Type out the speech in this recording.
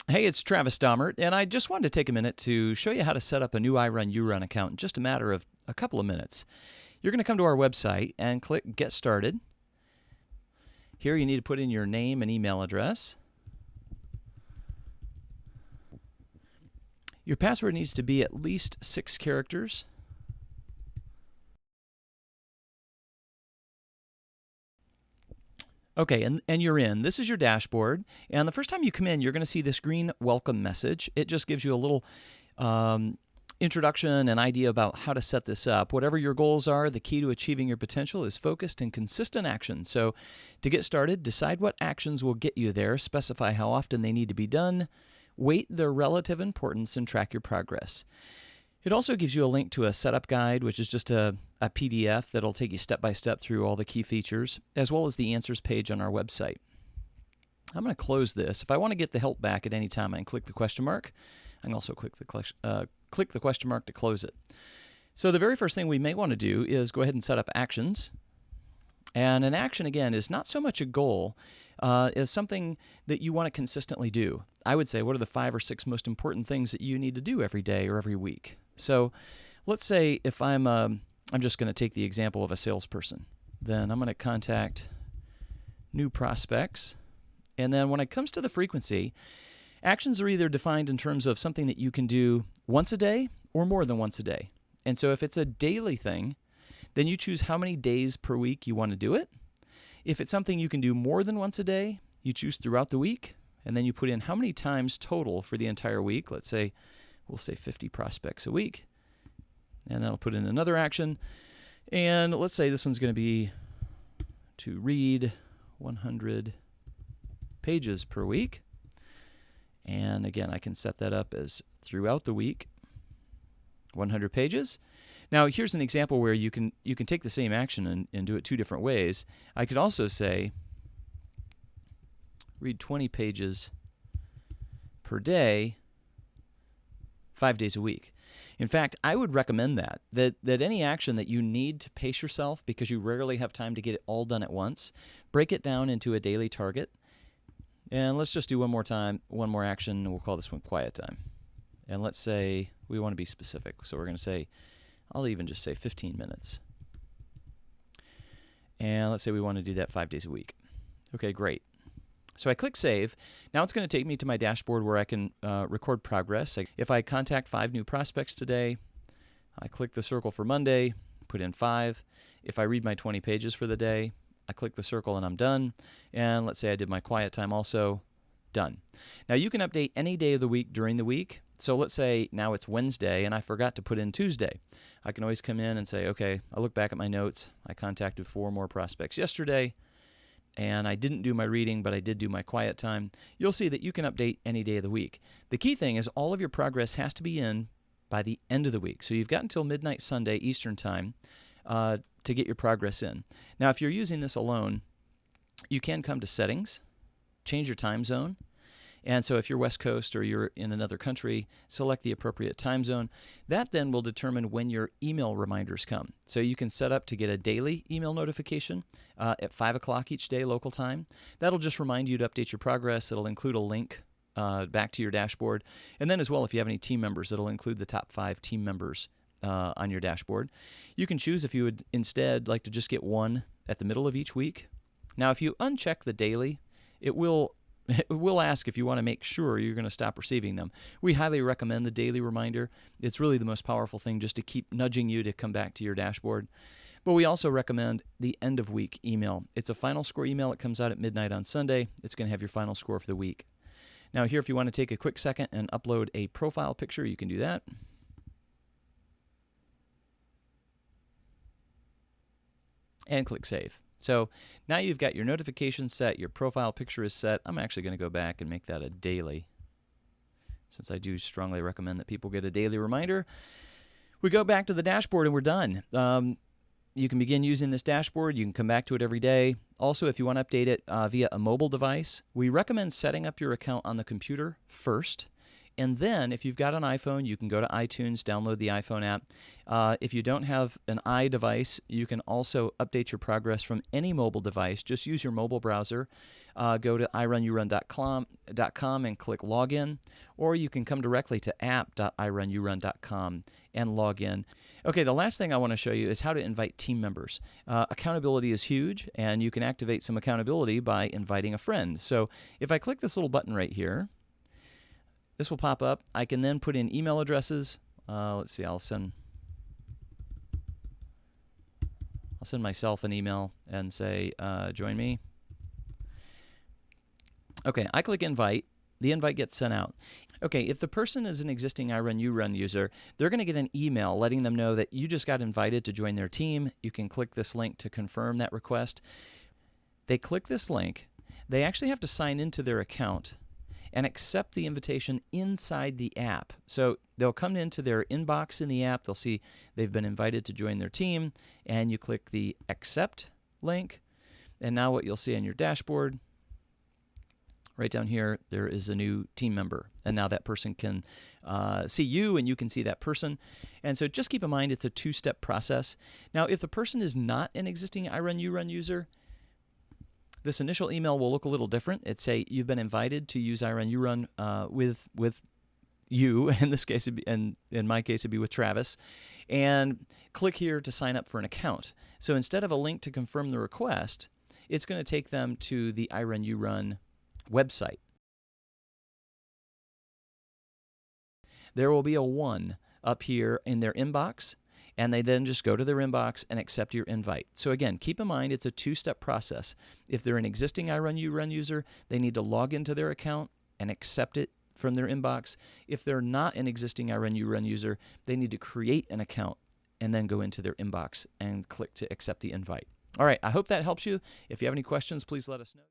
Hey, it's Travis Daumert, and I just wanted to take a minute to show you how to set up a new irunurun account in just a matter of a couple of minutes. You're going to come to our website and click Get Started. Here you need to put in your name and email address. Your password needs to be at least 6 characters. Okay, and you're in. This is your dashboard. And the first time you come in, you're going to see this green welcome message. It just gives you a little introduction and idea about how to set this up. Whatever your goals are, the key to achieving your potential is focused and consistent action. So to get started, decide what actions will get you there, specify how often they need to be done, weight their relative importance, and track your progress. It also gives you a link to a setup guide, which is just a PDF that'll take you step by step through all the key features, as well as the answers page on our website. I'm going to close this. If I want to get the help back at any time, I can click the question mark. I can also click the question mark to close it. So the very first thing we may want to do is go ahead and set up actions. And an action, again, is not so much a goal as something that you want to consistently do. I would say, what are the 5 or 6 most important things that you need to do every day or every week? So let's say if I'm just going to take the example of a salesperson. Then I'm going to contact new prospects. And then when it comes to the frequency, actions are either defined in terms of something that you can do once a day or more than once a day. And so if it's a daily thing, then you choose how many days per week you want to do it. If it's something you can do more than once a day, you choose throughout the week, and then you put in how many times total for the entire week. Let's say, we'll say 50 prospects a week. And then I'll put in another action. And let's say this one's going to be to read 100 pages per week. And again, I can set that up as throughout the week, 100 pages. Now, here's an example where you can take the same action and do it 2 different ways. I could also say, read 20 pages per day, 5 days a week. In fact, I would recommend that any action that you need to pace yourself because you rarely have time to get it all done at once, break it down into a daily target. And let's just do one more action, and we'll call this one quiet time. And let's say we want to be specific. So we're going to say, I'll even just say 15 minutes. And let's say we want to do that 5 days a week. Okay, great. So I click Save. Now it's going to take me to my dashboard where I can record progress. If I contact 5 new prospects today, I click the circle for Monday, put in 5. If I read my 20 pages for the day, I click the circle and I'm done. And let's say I did my quiet time also, done. Now you can update any day of the week during the week. So let's say now it's Wednesday and I forgot to put in Tuesday. I can always come in and say, okay, I look back at my notes. I contacted 4 more prospects yesterday, and I didn't do my reading, but I did do my quiet time. You'll see that you can update any day of the week. The key thing is all of your progress has to be in by the end of the week. So you've got until midnight Sunday Eastern time to get your progress in. Now, if you're using this alone, you can come to Settings, change your time zone. And so if you're West Coast or you're in another country, select the appropriate time zone. That then will determine when your email reminders come. So you can set up to get a daily email notification at 5 o'clock each day local time. That'll just remind you to update your progress. It'll include a link back to your dashboard. And then as well, if you have any team members, it'll include the top 5 team members on your dashboard. You can choose if you would instead like to just get one at the middle of each week. Now, if you uncheck the daily, it will ask if you want to make sure you're going to stop receiving them. We highly recommend the daily reminder. It's really the most powerful thing just to keep nudging you to come back to your dashboard. But we also recommend the end of week email. It's a final score email. It comes out at midnight on Sunday. It's going to have your final score for the week. Now here, if you want to take a quick second and upload a profile picture, you can do that. And click Save. So now you've got your notifications set, your profile picture is set. I'm actually going to go back and make that a daily, since I do strongly recommend that people get a daily reminder. We go back to the dashboard and we're done. You can begin using this dashboard. You can come back to it every day. Also, if you want to update it via a mobile device, we recommend setting up your account on the computer first. And then if you've got an iPhone, you can go to iTunes, download the iPhone app. If you don't have an iDevice, you can also update your progress from any mobile device. Just use your mobile browser. Go to irunurun.com and click Login, or you can come directly to app.irunurun.com and log in. Okay, the last thing I want to show you is how to invite team members. Accountability is huge, and you can activate some accountability by inviting a friend. So if I click this little button right here, this will pop up. I can then put in email addresses. Let's see, I'll send myself an email and say, join me. Okay, I click invite. The invite gets sent out. Okay, if the person is an existing irunurun user, they're going to get an email letting them know that you just got invited to join their team. You can click this link to confirm that request. They click this link. They actually have to sign into their account and accept the invitation inside the app. So they'll come into their inbox in the app. They'll see they've been invited to join their team, and you click the accept link. And now what you'll see on your dashboard, right down here, there is a new team member. And now that person can see you, and you can see that person. And so just keep in mind, it's a two-step process. Now, if the person is not an existing irunurun user, this initial email will look a little different. It'd say you've been invited to use irunurun with you. In this case, in my case, it'd be with Travis. And click here to sign up for an account. So instead of a link to confirm the request, it's going to take them to the irunurun website. There will be a 1 up here in their inbox, and they then just go to their inbox and accept your invite. So again, keep in mind, it's a two-step process. If they're an existing irunurun user, they need to log into their account and accept it from their inbox. If they're not an existing irunurun user, they need to create an account and then go into their inbox and click to accept the invite. All right, I hope that helps you. If you have any questions, please let us know.